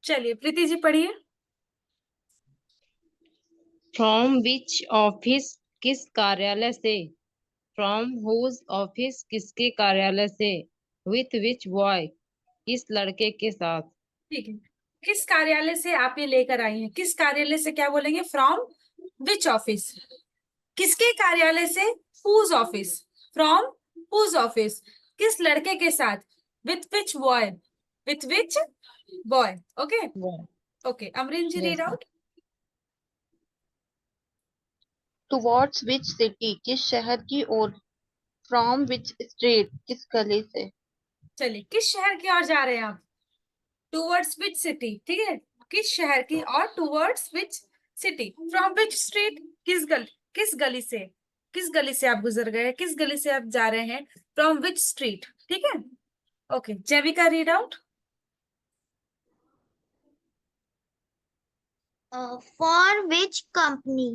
चलिए प्रीति जी पढ़िए। From which office किस कार्यालय से। फ्रॉम हुज ऑफिस किसके कार्यालय से। विथ विच बॉय किस लड़के के साथ। ठीक है, किस कार्यालय से आप ये लेकर आई हैं, किस कार्यालय से क्या बोलेंगे, फ्रॉम विच ऑफिस। किसके कार्यालय से, whose office, from whose office, किस लड़के के साथ, with which boy, with which boy. Okay okay, Amreen ji read yes. Out. Towards which city किस शहर की ओर। फ्रॉम विच स्ट्रीट किस गली से। चलिए, किस शहर की ओर जा रहे हैं आप, टूवर्ड्स विच सिटी, ठीक है, किस शहर की, और towards which city, from which street, किस गली से, किस गली से आप गुजर गए, किस गली से आप जा रहे हैं, फ्रॉम विच स्ट्रीट। ठीक है, okay, Jaivika read out. For which company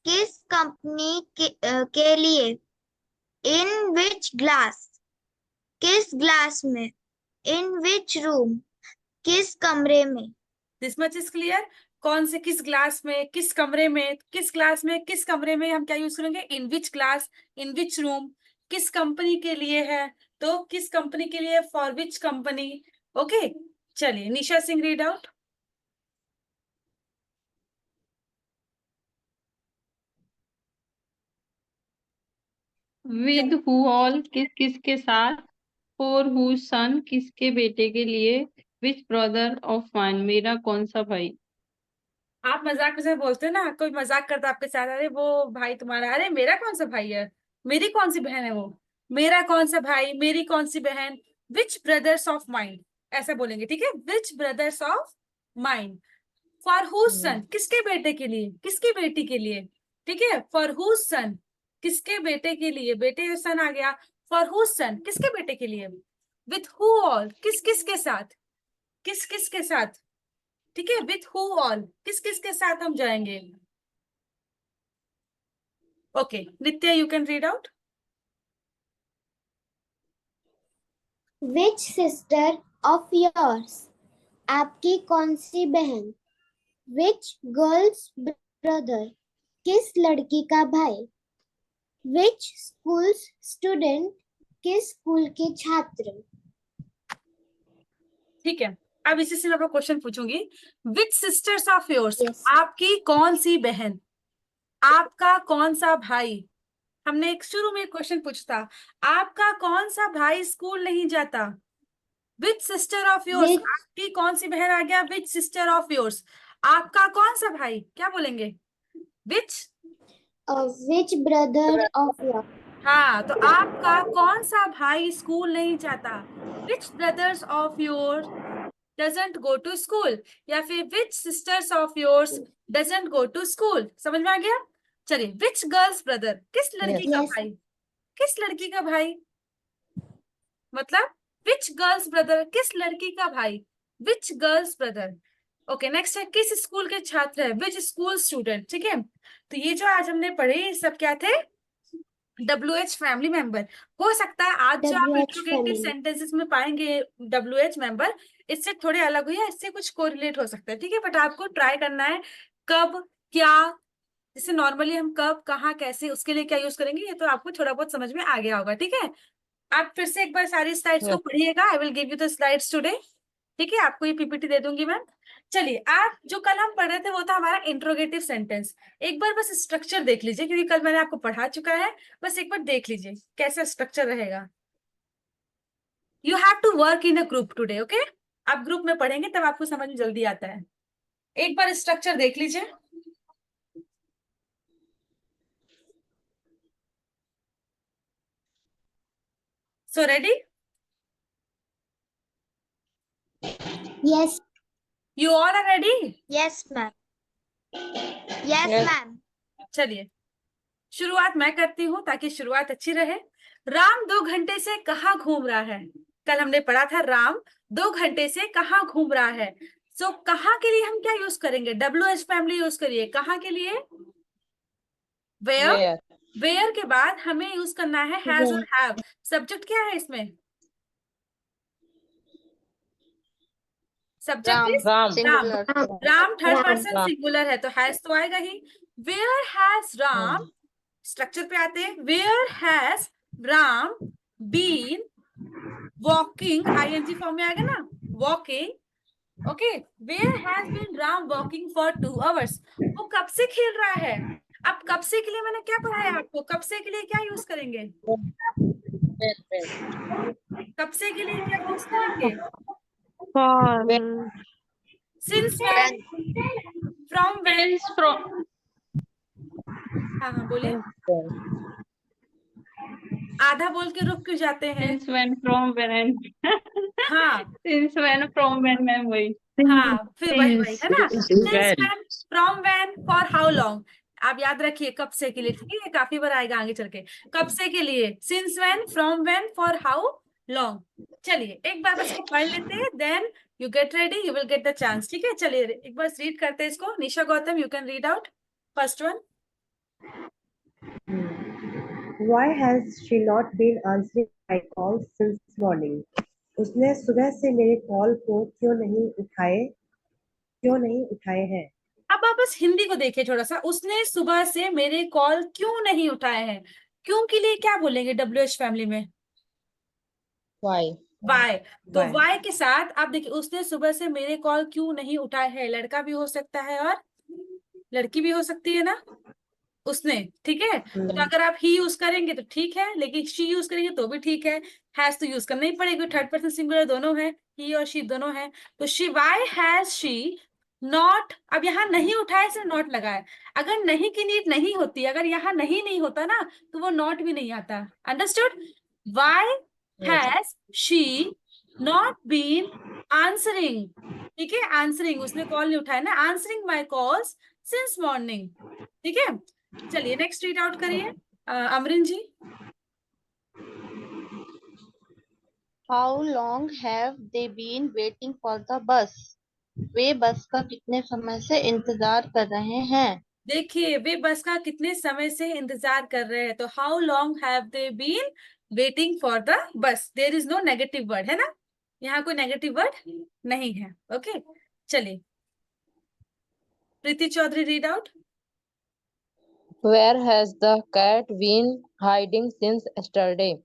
किस कंपनी के लिए। इन विच ग्लास किस ग्लास में। इन विच रूम किस कमरे में। This much is clear. कौन से, किस ग्लास में, किस कमरे में, किस ग्लास में, किस कमरे में, हम क्या यूज करेंगे, इन विच ग्लास, इन विच रूम, किस कंपनी के लिए है, तो किस कंपनी के लिए, फॉर विच कंपनी। ओके, चलिए Nisha Singh read out. With who all किस किस के साथ। फॉर हु सन किसके बेटे के लिए। विच ब्रदर ऑफ माइन मेरा कौन सा भाई। आप मजाक में से बोलते हैं ना, कोई मजाक करता है आपके साथ, अरे वो भाई तुम्हारा, अरे मेरा कौन सा भाई है, मेरी कौन सी बहन है वो, मेरा कौन सा भाई, मेरी कौन सी बहन, विच ब्रदर्स ऑफ माइंड, ऐसा बोलेंगे। ठीक है, which brothers of mind. For whose son, किसके बेटे के लिए, किसकी बेटी के लिए। ठीक है, फॉर हुज सन, किसके बेटे के लिए, बेटे सन आ गया, फॉर हुज सन, किसके बेटे के लिए, विथ हु ऑल, किस किस के साथ, किस किस के साथ। ठीक है, विथ हु ऑल, किस किस के साथ हम जाएंगे। Okay, Nitya you can read out. Which sister of yours आपकी कौन सी बहन। विच गर्ल्स ब्रदर किस लड़की का भाई। विच स्कूल स्टूडेंट किस स्कूल के छात्र। ठीक है, अब इसी से मैं आपको क्वेश्चन पूछूंगी। विच सिस्टर्स ऑफ योर्स, Yes. आपकी कौन सी बहन, आपका कौन सा भाई। हमने एक शुरू में क्वेश्चन पूछता, आपका कौन सा भाई स्कूल नहीं जाता। विच सिस्टर ऑफ योर्स, Which आपकी कौन सी बहन आ गया, विच सिस्टर ऑफ योर्स, आपका कौन सा भाई, क्या बोलेंगे, विच। which brother of yours. हाँ, तो आपका कौन सा भाई स्कूल नहीं जाता, which brothers of your doesn't go to school, या फिर which sisters of yours doesn't go to school. समझ में आ गया। चलिए, विच गर्ल्स ब्रदर, किस लड़की का Yes. भाई, किस लड़की का भाई, मतलब विच गर्ल्स ब्रदर, किस लड़की का भाई, विच गर्ल्स ब्रदर। ओके, नेक्स्ट है, किस स्कूल के छात्र है, विच स्कूल स्टूडेंट। ठीक है, तो ये जो आज हमने पढ़े ये सब क्या थे, WH फैमिली मेंबर। हो सकता है आज जो आप WH इंट्रोगेटिव family. सेंटेंसेस में पाएंगे WH मेंबर, इससे थोड़े अलग हुई है, इससे कुछ कोरिलेट हो सकता है। ठीक है, बट आपको ट्राई करना है कब, क्या, जैसे नॉर्मली हम कब, कहाँ, कैसे, उसके लिए क्या यूज करेंगे, ये तो आपको थोड़ा बहुत समझ में आ गया होगा। ठीक है, आप फिर से एक बार सारी स्लाइड्स को Yes. पढ़िएगा, I will give you the slides today. ठीक है, आपको ये PPT दे दूंगी मैं। चलिए, आप जो कल हम पढ़ रहे थे वो था हमारा इंट्रोगेटिव सेंटेंस। एक बार बस स्ट्रक्चर देख लीजिए, क्योंकि कल मैंने आपको पढ़ा चुका है, बस एक बार देख लीजिए कैसा स्ट्रक्चर रहेगा। You have to work in a group today, okay. आप ग्रुप में पढ़ेंगे तब आपको समझ में जल्दी आता है। एक बार स्ट्रक्चर देख लीजिए। So ready, Yes. You all are ready. Yes, ma'am. Yes, Yes. ma'am. चलिए, शुरुआत मैं करती हूँ ताकि शुरुआत अच्छी रहे। राम 2 घंटे से कहाँ घूम रहा है। कल हमने पढ़ा था राम 2 घंटे से कहाँ घूम रहा है। सो कहाँ के लिए हम क्या यूज करेंगे, WH फैमिली यूज करिए, कहाँ के लिए, वेयर। Where? वेयर के बाद हमें यूज करना है हैज और Where. हैव। सब्जेक्ट क्या है इसमें, subject is Ram Singular. Ram third Ram. Person Ram. Singular है तो हैज तो आएगा ही। वेयर हैज राम, स्ट्रक्चर पे आते हैं, where has Ram been walking, ING form में आएगा ना, walking. Okay, where has been Ram walking for 2 hours, वो कब से खेल रहा है। अब कब से के लिए मैंने क्या पढ़ाया आपको, कब से के लिए क्या यूज करेंगे, कब से के लिए क्या यूज करेंगे, since when, from when. Since from हाँ हाँ बोलिए, आधा बोल के रुक क्यों जाते हैं। since when from when हाँ since when from when ma'am वही हाँ, फिर वही वही है ना, Since since when? When, from when, for how long. आप याद रखिए कब से के लिए, ठीक है, काफी बार आएगा आगे चल के। कब से के लिए since when, from when, for how long. चलिए एक बार बस इसको पढ़ लेते हैं, then you get ready, you will get the chance. ठीक है, चलिए एक बार रीड करते हैं इसको। Nisha Gautam, you can read out first one. Why has she not been answering my calls since morning? उसने सुबह से मेरे कॉल को क्यों नहीं उठाए हैं? अब आप बस हिंदी को देखिए थोड़ा सा, उसने सुबह से मेरे कॉल क्यों नहीं उठाए हैं। क्यों के लिए क्या बोलेंगे WH फैमिली में, Why? वाई। तो Why? वाई के साथ आप देखिए, उसने सुबह से मेरे कॉल क्यों नहीं उठाए हैं, लड़का भी हो सकता है और लड़की भी हो सकती है ना, उसने, ठीक है। तो अगर आप ही यूज करेंगे तो ठीक है, लेकिन शी यूज करेंगे तो भी ठीक है। हैज तो यूज करना ही पड़ेगा, थर्ड पर्सन सिंगुलर दोनों है, ही और शी दोनों है। तो she, why has she not, अब यहाँ नहीं उठाए से नॉट लगा है। अगर नहीं की नीड नहीं होती, अगर यहाँ नहीं होता ना, तो वो नॉट भी नहीं आता। Understood. Why has she not been answering, ठीक है, आंसरिंग, उसने कॉल नहीं उठाया ना, answering my calls since morning. ठीक है, चलिए नेक्स्ट रीड आउट करिए अमरिन जी। How long have they been waiting for the bus? वे बस का कितने समय से इंतजार कर रहे हैं? देखिए वे बस का कितने समय से इंतजार कर रहे हैं, तो how long have they been waiting for the bus. There is no negative word, है ना, यहाँ कोई नेगेटिव वर्ड नहीं है। ओके, चलिए Preeti Chaudhary read out. Where has the cat been hiding since yesterday?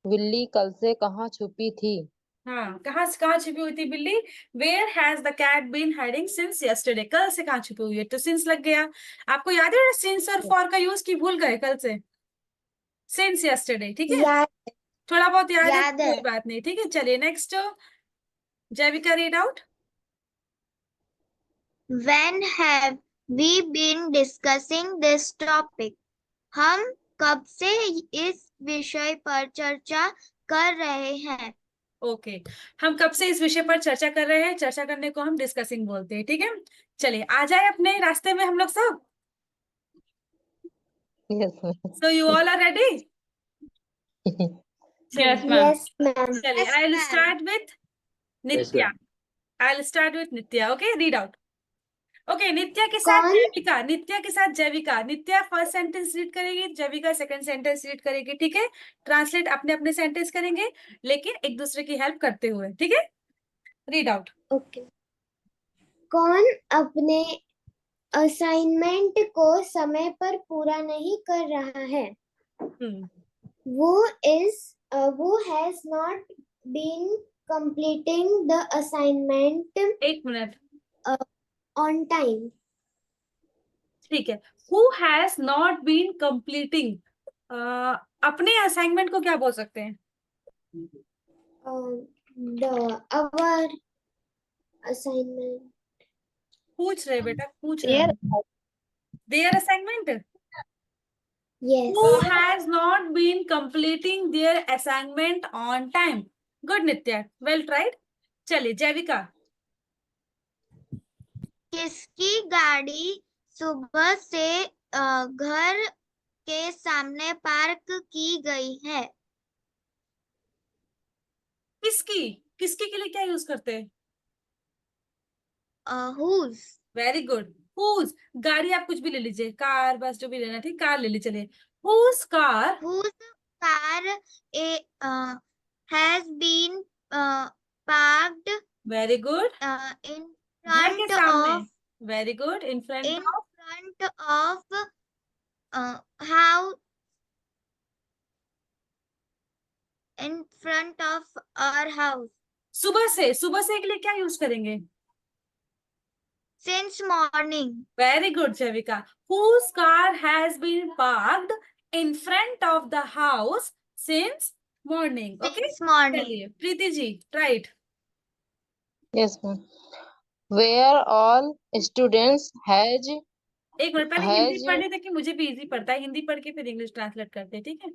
बिल्ली कल से कहाँ छुपी थी? हाँ, कहाँ छुपी हुई थी बिल्ली। Where has the cat been hiding since yesterday, कल से कहाँ छुपी हुई है, तो सिंस लग गया। आपको याद है सिंस और फॉर का यूज की भूल गए कल से, सिंस यस्टरडे, ठीक है, याद थोड़ा बहुत याद है, याद है। कोई बात नहीं, ठीक है। चलिए next Jaivika read out. When have we been discussing this topic? हम कब से इस विषय पर चर्चा कर रहे हैं? ओके, हम कब से इस विषय पर चर्चा कर रहे हैं, चर्चा करने को हम डिस्कसिंग बोलते हैं, ठीक है। चलिए आ जाए अपने रास्ते में हम लोग सब। Yes, ma'am. So you all are ready. yes ma'am Yes, ma'am. चलिए I will start with Nitya, I will start with Nitya. Okay, read out. Okay, Nitya के साथ कौन? जैविका, नित्या के साथ Jaivika. Nitya first sentence read करेगी, जैविका सेकंड सेंटेंस रीड करेगी, ठीक है। ट्रांसलेट अपने अपने सेंटेंस करेंगे, लेकिन एक दूसरे की हेल्प करते हुए, ठीक है। Read out. ओके। कौन अपने असाइनमेंट को समय पर पूरा नहीं कर रहा है? Who has not been completing the assignment एक मिनट, on time? ठीक है। Who has not been completing, अपने असाइनमेंट को क्या बोल सकते हैं, Our assignment. पूछ रहे बेटा, पूछ रहे their assignment. Yes. Who has not been completing their assignment on time? Good Nitya, well tried। चलिए जैविका। किसकी गाड़ी सुबह से घर के सामने पार्क की गई है? किसकी, किसकी के लिए क्या यूज करते हैं, Whose? Very good. हुज, गाड़ी आप कुछ भी ले लीजिए, कार, बस जो भी लेना, ठीक, कार ले लीजिए। चलिए whose car, Whose car has been parked very good. in घर के front सामने। of very good. In front in of. front of house in front of our house सुबह से के लिए क्या यूज करेंगे? since morning. Very good Javika. Whose car has been parked in front of the house since morning? Okay. Since morning. चलिए Preeti ji, right. Yes, ma'am. Where all students एक minute पहले Hindi has पढ़ ले ताकि मुझे भी इजी पड़ता है। हिंदी पढ़ के फिर इंग्लिश ट्रांसलेट करते हैं, ठीक है?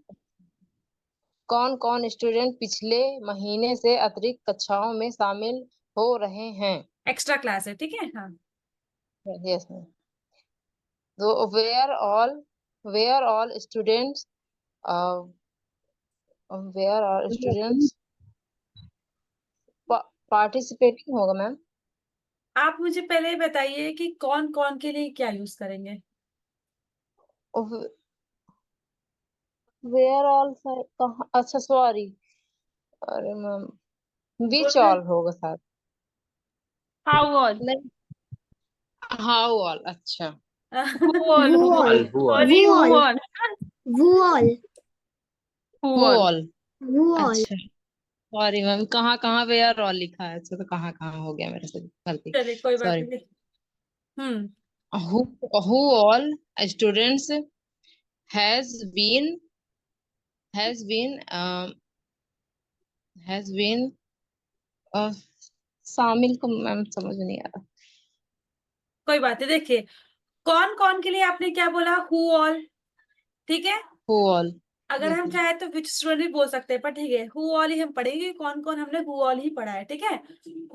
कौन कौन स्टूडेंट पिछले महीने से अतिरिक्त कक्षाओं में शामिल हो रहे हैं? एक्स्ट्रा क्लास है, ठीक है? हाँ। Yes, ma'am. So where all students uh, where all students participating होगा मैम? आप मुझे पहले बताइए कि कौन कौन के लिए क्या यूज करेंगे? वेयर ऑल कहाँ? अच्छा सॉरी, अरे मैम विच बोलना। ऑल होगा शायद। How all? नहीं, हाउ ऑल। अच्छा, Who all? Who all? Who all? Sorry, Who who all? all? Who all? Who who all? All. Who all? अच्छा सॉरी मैम, कहाँ कहाँ वेयर ऑल लिखा है? अच्छा तो कहाँ कहाँ हो गया मेरे से गलती। चलिए कोई बात सॉरी। नहीं। Hmm. Who all students has been has been has been शामिल को मैम समझ नहीं आ रहा। कोई बात नहीं। देखिए कौन कौन के लिए आपने क्या बोला? हु ऑल, ठीक है? Who all. अगर हम चाहे तो विच स्टूडेंट भी बोल सकते हैं, पर ठीक है हु ऑल ही हम पढ़ेंगे। कौन कौन, हमने हु ऑल ही पढ़ा है, ठीक है?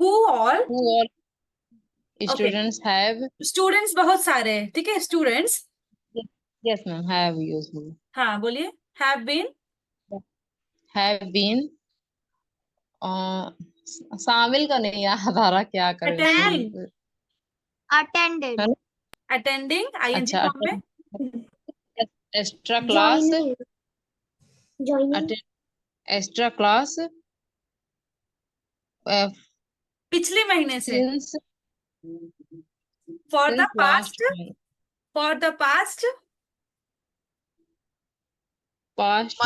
Who all. Who all okay. Students have. Students बहुत सारे हैं, ठीक है? Students. Yes ma'am, have used. हाँ बोलिए। हैव बीन शामिल का नहीं याद आ रहा, क्या करें अटेंडिंग। इसमें? Attended. है ना? अटेंडिंग आईएनजी अच्छा, फॉर्म में। Extra class. Joining. Joining. Extra class पिछले महीने से। Since for the last past. For the past past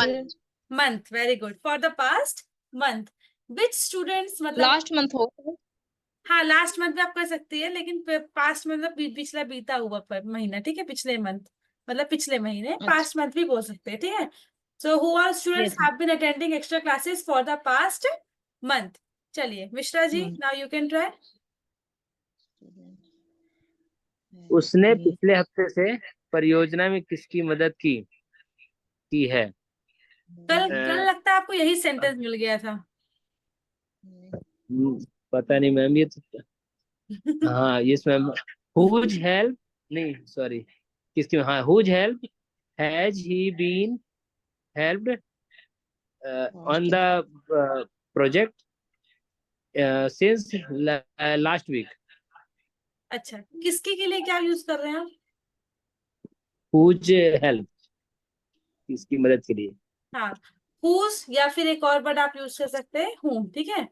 month. Very good. For the past month which students, मतलब लास्ट मंथ हो गया। हाँ लास्ट मंथ में आप कर सकती है, लेकिन पास्ट मतलब पिछला बीता हुआ महीना, ठीक है? पिछले मंथ मतलब पिछले महीने। अच्छा, पास्ट मंथ भी बोल सकते हैं, ठीक है? So who are students yes have been attending extra classes for the past month. चलिए Mishra ji, ma'am. Now you can try. उसने पिछले हफ्ते से परियोजना में किसकी मदद की है? कल लगता है आपको यही सेंटेंस मिल गया था। पता नहीं मैम, ये तो हाँ यस मैम। हुज हेल्प, नहीं सॉरी, किसकी? हाँ, whose help has he been helped on the project since last week? अच्छा, किसके के लिए क्या यूज कर रहे हैं आप? हुज हेल्प, किसकी मदद के लिए? हाँ, हुज या फिर एक और वर्ड आप यूज कर सकते हैं, हूँ, ठीक है?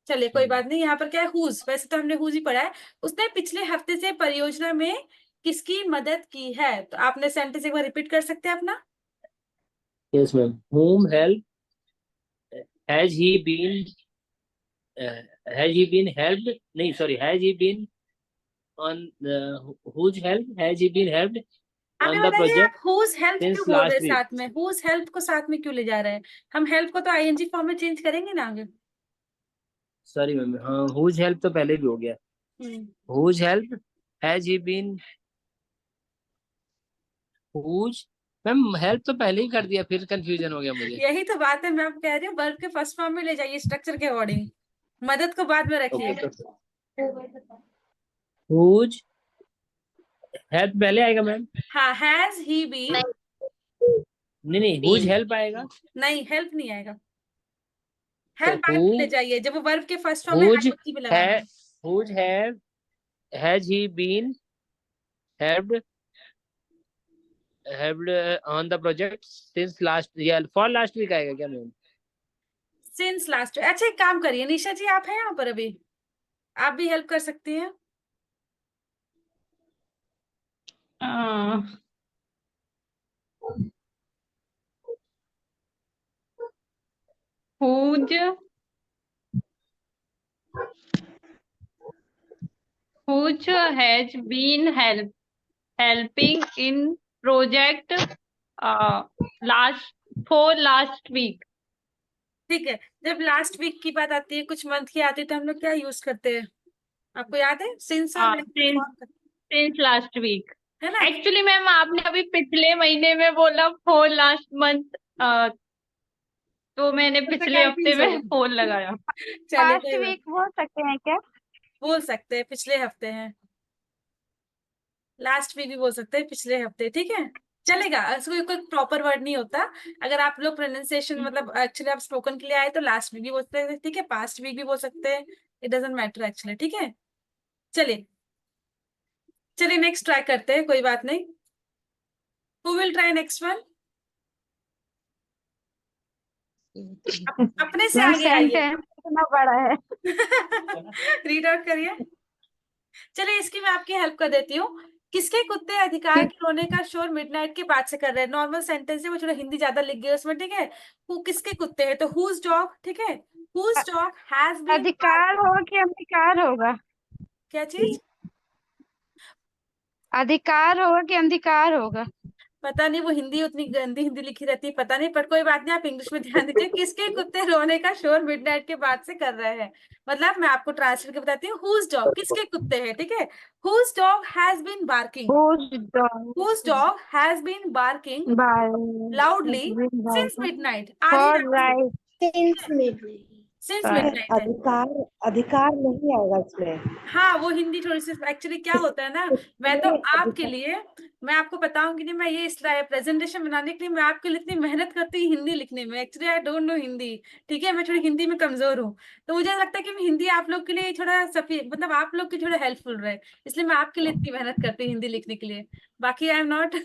चलिए कोई बात नहीं। यहाँ पर क्या है? हुज। वैसे तो हमने हुज ही पढ़ा है। उसने पिछले हफ्ते से परियोजना में किसकी मदद की है? तो आपने सेंटेंस एक बार रिपीट कर सकते हैं अपना? Yes ma'am. whom help has he been helped, नहीं sorry, has he been on the whose help has he been helped आप ये on the बताइए, आप project हुज हेल्प क्यों since बोल रहे last हैं week? साथ में? हुज हेल्प को साथ में क्यों ले जा रहे हैं? हम हेल्प को तो आईएनजी फॉर्म में चेंज करेंगे ना आगे। सॉरी मैम, हाँ whose help तो पहले भी हो गया। whose help has he been, whose ma'am help तो पहले ही कर दिया, फिर कंफ्यूजन हो गया मुझे। यही तो बात है, मैं आपको कह रही हूँ वर्ब के फर्स्ट फॉर्म में ले जाइए स्ट्रक्चर के अकॉर्डिंग। मदद को बाद में रखिए। ओके, whose हेल्प पहले आएगा मैम? हाँ, हैज ही बीन। नहीं whose help आएगा। नहीं, हेल्प नहीं आएगा। तो हेल्प बाद में ले जाइए जब वो वर्ब के फर्स्ट फॉर्म में whose आईएनजी में लगा। है whose have has he been helped on the project since last, yeah, for last week आएगा क्या मैम? Since last. अच्छा एक काम करिए निशा जी, आप हैं यहाँ पर अभी, आप भी हेल्प कर सकती हैं। whose whose has been helping in project last last week. ठीक है, जब लास्ट वीक की बात आती है, कुछ मंथ की आती है, तो हम लोग क्या यूज करते हैं, आपको याद है? सिंस और since since last week. है ना? एक्चुअली मैम आपने अभी पिछले महीने में बोला फॉर लास्ट मंथ, तो मैंने तो पिछले हफ्ते confuse हो में गए। फोन लगाया। चलिए लास्ट कोई बात, वीक बोल सकते हैं क्या? बोल सकते हैं पिछले हफ्ते हैं, लास्ट वीक भी बोल सकते हैं, पिछले हफ्ते, ठीक है चलेगा। इसको कोई प्रॉपर वर्ड नहीं होता। अगर आप लोग प्रोनाउंसिएशन मतलब एक्चुअली आप स्पोकन के लिए आए तो लास्ट वीक भी बोल सकते हैं, ठीक है, पास्ट वीक भी बोल सकते हैं, इट डजेंट मैटर एक्चुअली, ठीक है। चलिए चलिए नेक्स्ट ट्राई करते हैं, कोई बात नहीं। Who will try next one? अपने से मैम आगे आइए। सेंटेंस इतना बड़ा है। रीड आउट करिए। चलिए इसकी मैं आपकी हेल्प कर देती हूँ। किसके कुत्ते अधिकार के रोने का शोर मिडनाइट के बाद से कर रहे हैं? नॉर्मल सेंटेंस है, वो थोड़ा हिंदी ज्यादा लिख गई उसमें, ठीक है। वो किसके कुत्ते हैं, तो हुज डॉग, ठीक है, हुज डॉग हैज बीन। अधिकार होगा कि अंधकार होगा? क्या चीज? अधिकार होगा कि अंधकार होगा? पता नहीं, वो हिंदी उतनी गंदी हिंदी लिखी रहती है, पता नहीं, पर कोई बात नहीं, आप इंग्लिश में ध्यान दीजिए। किसके कुत्ते रोने का शोर मिडनाइट के बाद से कर रहे हैं, मतलब मैं आपको ट्रांसलेट करके बताती हूँ। हुज डॉग किसके कुत्ते हैं, ठीक है। Whose dog has been barking, Whose dog whose dog has been barking by loudly since midnight, आधी for रात से, right? Since midnight. since Right. midnight है। अधिकार अधिकार नहीं आएगा इसमें। हाँ वो हिंदी थोड़ी सी एक्चुअली क्या होता है ना, मैं तो इसमें आपके अधिकार लिए, मैं आपको बताऊंगी नहीं, मैं ये इस प्रेजेंटेशन बनाने के लिए मैं आपके लिए इतनी मेहनत करती हूँ हिंदी लिखने में, actually I don't know Hindi, ठीक है, मैं थोड़ी हिंदी में कमजोर हूँ। तो मुझे लगता है कि मैं हिंदी आप लोग के लिए थोड़ा सफी मतलब आप लोग की थोड़ा हेल्पफुल रहे, इसलिए मैं आपके लिए इतनी मेहनत करती हूँ हिंदी लिखने के लिए। बाकी आई एम नॉट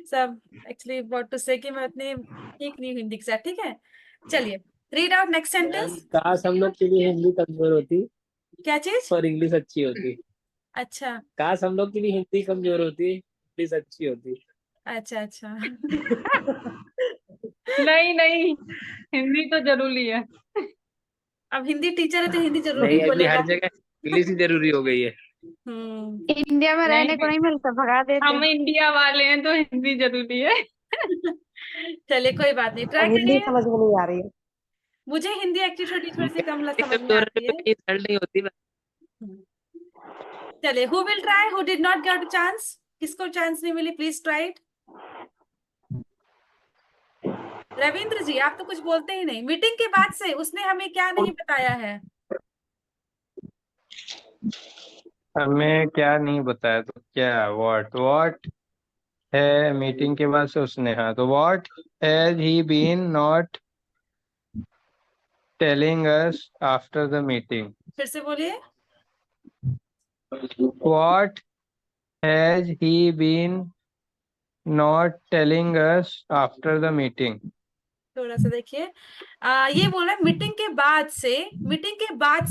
सब एक्चुअली व्हाट टू से कि मैं उतनी ठीक नहीं हूँ हिंदी के साथ, ठीक है। चलिए read out next ma'am sentence. काश हम लोग के लिए हिंदी कमजोर होती क्या चीज? और इंग्लिश अच्छी होती। अच्छा काश हम लोग की भी हिंदी कमजोर होती, इंग्लिश अच्छी होती। अच्छा अच्छा नहीं नहीं, हिंदी तो जरूरी है। अब हिंदी टीचर है तो हिंदी जरूर ही नहीं अभी बोलेगा। हर जगह इंग्लिश ही जरूरी हो गई है। इंडिया में रहने को नहीं नहीं मिलता, भगा देते। हम इंडिया वाले हैं तो हिंदी जरूरी है। चलिए कोई बात नहीं, ट्राई अब हिंदी करिए। समझ में नहीं आ रही है। मुझे हिंदी एक्चुअली थोड़ी थोड़ी सी कम हिंदी समझ में कमजोर है आती तो है। कहीं रिजल्ट नहीं होती। चलिए who will try, who did not get a chance, किसको चांस नहीं मिली, प्लीज ट्राई इट। रविंद्र जी आप तो कुछ बोलते ही नहीं, मीटिंग के बाद से उसने हमें क्या नहीं बताया है? हमें क्या नहीं बताया तो क्या, व्हाट व्हाट है मीटिंग के बाद से उसने, हाँ तो what has he been not telling us after the meeting. फिर से बोलिए। What has he been not telling us after the meeting. थोड़ा सा देखिए, ये बोल रहा है मीटिंग के बाद से, मीटिंग के बाद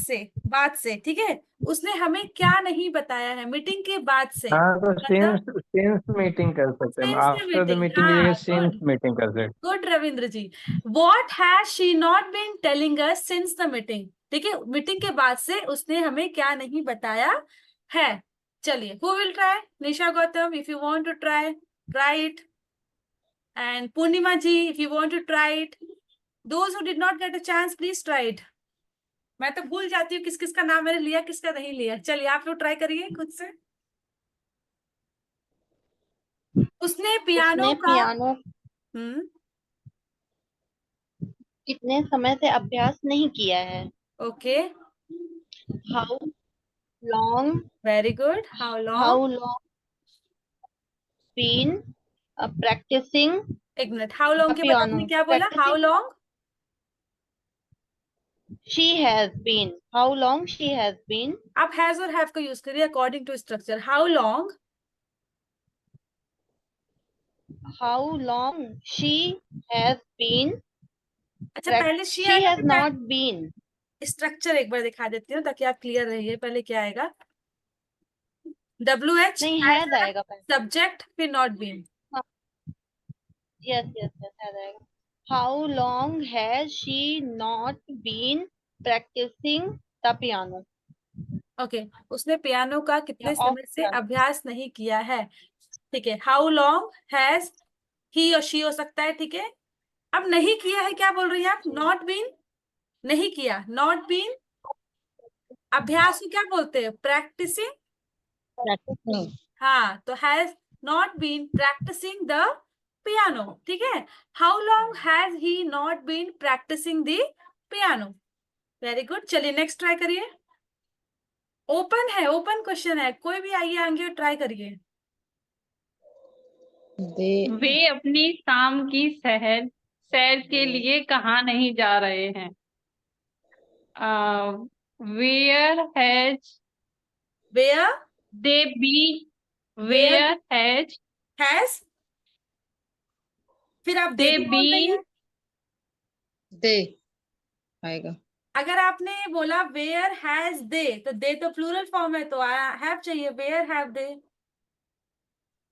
से, ठीक है, उसने हमें क्या नहीं बताया है, मीटिंग के बाद से, हाँ तो मतलब सिंस मीटिंग कर सकते हैं, since the after the meeting, meeting की जगह हाँ सिंस गुड मीटिंग कर सकते। Good Ravindra ji. What has she not been telling us since the meeting, ठीक है, मीटिंग के बाद से उसने हमें क्या नहीं बताया है। चलिए who will try? Nisha Gautam if you want to try, try it, and Purnima ji if you want to try it, those who did not get a chance please try it. मैं तो भूल जाती हूँ किस किस का नाम मैंने लिया किसका नहीं लिया। चलिए आप लोग ट्राई करिए खुद से। उसने पियानो उसने का, पियानो हम्म, कितने समय से अभ्यास नहीं किया है। Okay, how long very good, how how long, long been practising एक मिनट, हाउ लॉन्ग के बाद आपने पियानो क्या बोला, how practising long? she has been how long she has been आप हैज और हैव का यूज करिए according to structure. How long, how long she has been अच्छा पहले शी She आएगा has कि not been. स्ट्रक्चर एक बार दिखा देती हूँ ताकि आप क्लियर रहिए। पहले क्या आएगा? WH नहीं, एज has आएगा पहले। सब्जेक्ट फिर not been. Yes, yes, yes, has आएगा। How long has she not been practicing the piano? Okay, उसने पियानो का या कितने ऑफ समय से पियानो। अभ्यास नहीं किया है। ठीक है, हाउ लॉन्ग हैज ही और शी हो सकता है। ठीक है, अब नहीं किया है क्या बोल रही हैं आप? नॉट बीन, नहीं किया, नॉट बीन। अभ्यास को क्या बोलते हैं? प्रैक्टिसिंग। Practicing. हाँ, तो has not been practising the piano. ठीक है, how long has he not been practising the piano. Very good, चलिए नेक्स्ट ट्राई करिए। ओपन है, ओपन क्वेश्चन है, कोई भी आइए आगे ट्राई करिए। They वे अपनी शाम की सैर के लिए कहाँ नहीं जा रहे हैं? Where has where, they be where where has has, फिर आप दे दे भी बोल बीन देंगे। they आएगा। अगर आपने बोला वेयर हैज दे, तो दे तो प्लूरल फॉर्म है, तो हैव चाहिए। Where have they.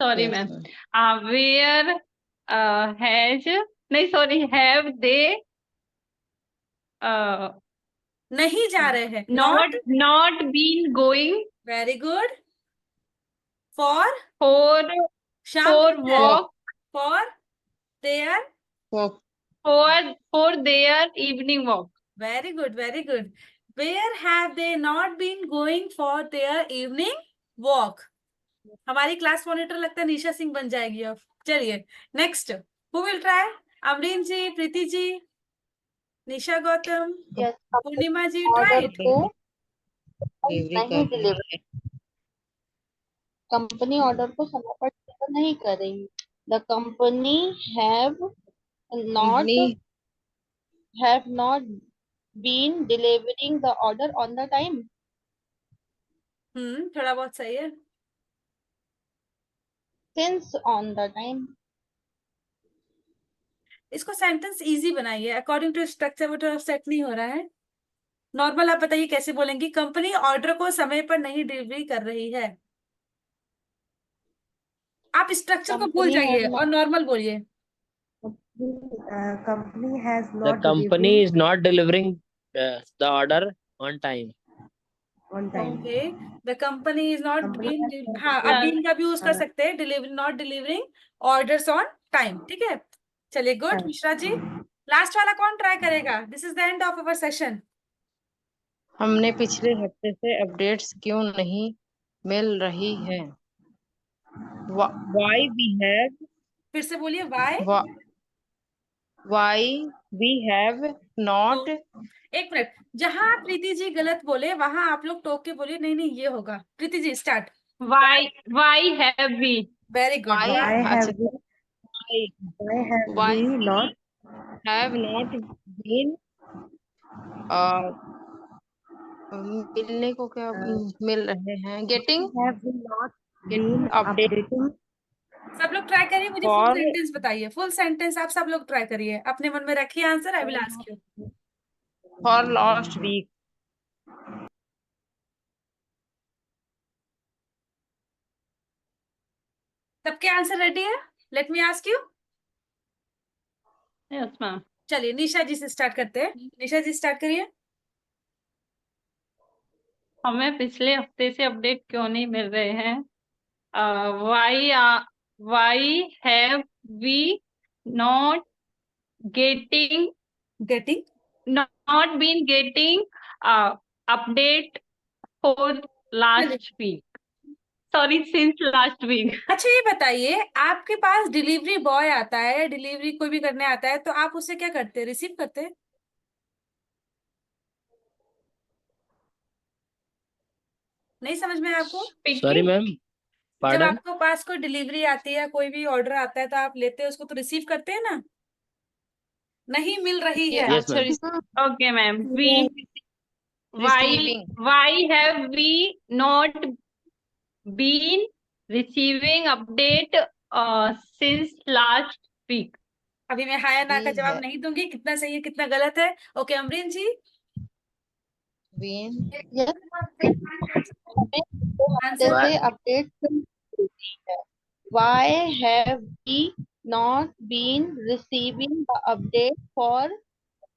Sorry Yes, मैम, ma'am. वेयर हैज नहीं सॉरी हैव दे नहीं जा रहे हैं, not not. Not been going very good. For for शाम फॉर की सैर, walk for their. Walk. For their evening walk. Very good, very good. Where have they not been going for their evening walk. हमारी class monitor लगता है निशा सिंह बन जाएगी अब। चलिए next, who will try? Amreen ji, Preeti ji, Nisha Gautam, Yes, Purnima ji, order try. को delivery नहीं कर डिलीवर, रही कंपनी ऑर्डर को समय पर डिलीवर नहीं कर रही। The company have not company been delivering the order on the time. थोड़ा बहुत सही है। Since on the time. इसको सेंटेंस इजी बनाइए, अकॉर्डिंग टू स्ट्रक्चर वो थोड़ा सेट नहीं हो रहा है। नॉर्मल आप बताइए कैसे बोलेंगी? कंपनी ऑर्डर को समय पर नहीं डिलीवरी कर रही है। आप स्ट्रक्चर को भूल कंपनी हैज जाइए और नॉर्मल बोलिए। Company has The not company delivering is not delivering the order on time. on time. Okay, the company is not Company been, has not हाँ अब बीन का भी यूज कर uh, सकते हैं, deliver not delivering orders on time. ठीक है, चलिए good. time. Mishra ji, last वाला कौन ट्राई करेगा? This is the end of our session. हमने पिछले हफ्ते से अपडेट्स क्यों नहीं मिल रही है? Why we have फिर से बोलिए, why. why we have not एक मिनट, जहां प्रीति जी गलत बोले वहां आप लोग टोक के बोलिए, नहीं नहीं ये होगा। Preeti ji start. Why have we very good. why Why have अच्छा why have why we we not have not been uh, मिलने को क्या मिल रहे हैं getting have we not been update सब updating लोग ट्राई करिए, मुझे फुल for सेंटेंस बताइए। फुल सेंटेंस आप सब लोग ट्राई करिए, अपने मन में रखिए answer. I will ask you. last week सबके आंसर रेडी है? Let me ask you. Yes ma'am. चलिए निशा जी से स्टार्ट करते हैं। निशा जी स्टार्ट करिए। हमें पिछले हफ्ते से अपडेट क्यों नहीं मिल रहे हैं? Why why have we not getting getting, not been getting update for last week, sorry since last week. अच्छा ये बताइए, आपके पास डिलीवरी बॉय आता है, डिलीवरी कोई भी करने आता है, तो आप उससे क्या करते हैं? रिसीव करते हैं? नहीं समझ में आया आपको? Sorry, ma'am. जब Pardon? आपके पास कोई डिलीवरी आती है, कोई भी ऑर्डर आता है, तो आप लेते हैं उसको, तो रिसीव करते हैं ना? नहीं मिल रही है। Yes, अच्छा ma'am. Okay ma'am. We receiving why have we not been receiving update since last week? अभी मैं हाँ या ना का We जवाब have नहीं दूंगी, कितना सही है कितना गलत है। Okay Amreen ji, been Yes, हमें 2 हफ्ते आंसर। से अपडेट मिलती है। Why have we not been receiving the update for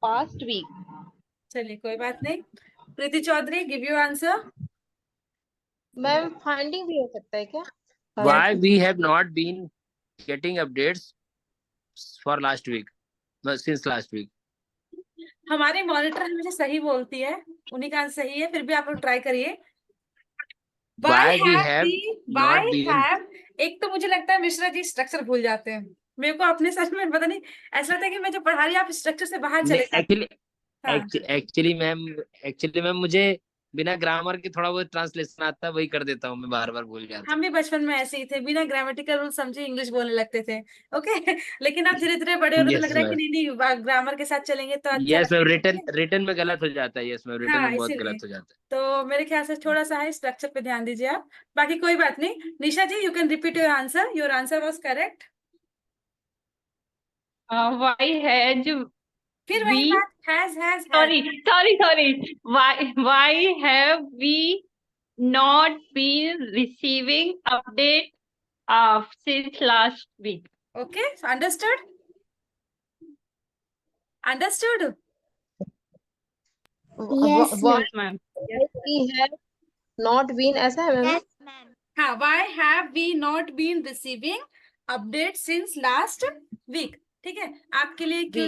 past week? चलिए कोई बात नहीं। Preeti Chaudhary, give you answer. Ma'am finding भी हो सकता है क्या? Why we have not been getting updates for last week, since last week? हमारी मॉनिटर हमेशा सही बोलती है, उन्हीं का आंसर सही है, फिर भी आप लोग ट्राई करिए। Why we have by not been? Have. एक तो मुझे लगता है मिश्रा जी स्ट्रक्चर भूल जाते हैं, मेरे को अपने सच में पता नहीं, ऐसा लगता है कि मैं जो पढ़ा रही हूँ आप स्ट्रक्चर से बाहर चले जाते हैं। हाँ एक्चुअली मैम मुझे बिना ग्रामर के थोड़ा बहुत ट्रांसलेशन आता है, वही कर देता हूँ, मैं बार बार भूल जाता हम भी बचपन में ऐसे ही थे, बिना ग्रामेटिकल रूल समझे इंग्लिश बोलने लगते थे। ओके लेकिन अब धीरे धीरे बड़े हो हूँ। रहे तो यस लग रहा है कि मैम। नहीं नहीं ग्रामर के साथ चलेंगे तो अच्छा यस मैम, लगेगा। रिटर्न रिटर्न में गलत हो जाता है। यस मैम, रिटर्न हाँ में बहुत इसीलिए गलत हो जाता तो मेरे ख्याल से थोड़ा सा है, स्ट्रक्चर पे ध्यान दीजिए आप। बाकी कोई बात नहीं। Nisha ji, you can repeat your answer was correct. why has फिर we वही बात, has sorry why have we not been receiving update since last week? Okay understood, understood. Yes, why ma'am. Yes, ma'am. we have not been, ऐसा है ma'am? हाँ, why have we not been receiving updates since last week? ठीक है, आपके लिए Week. क्यों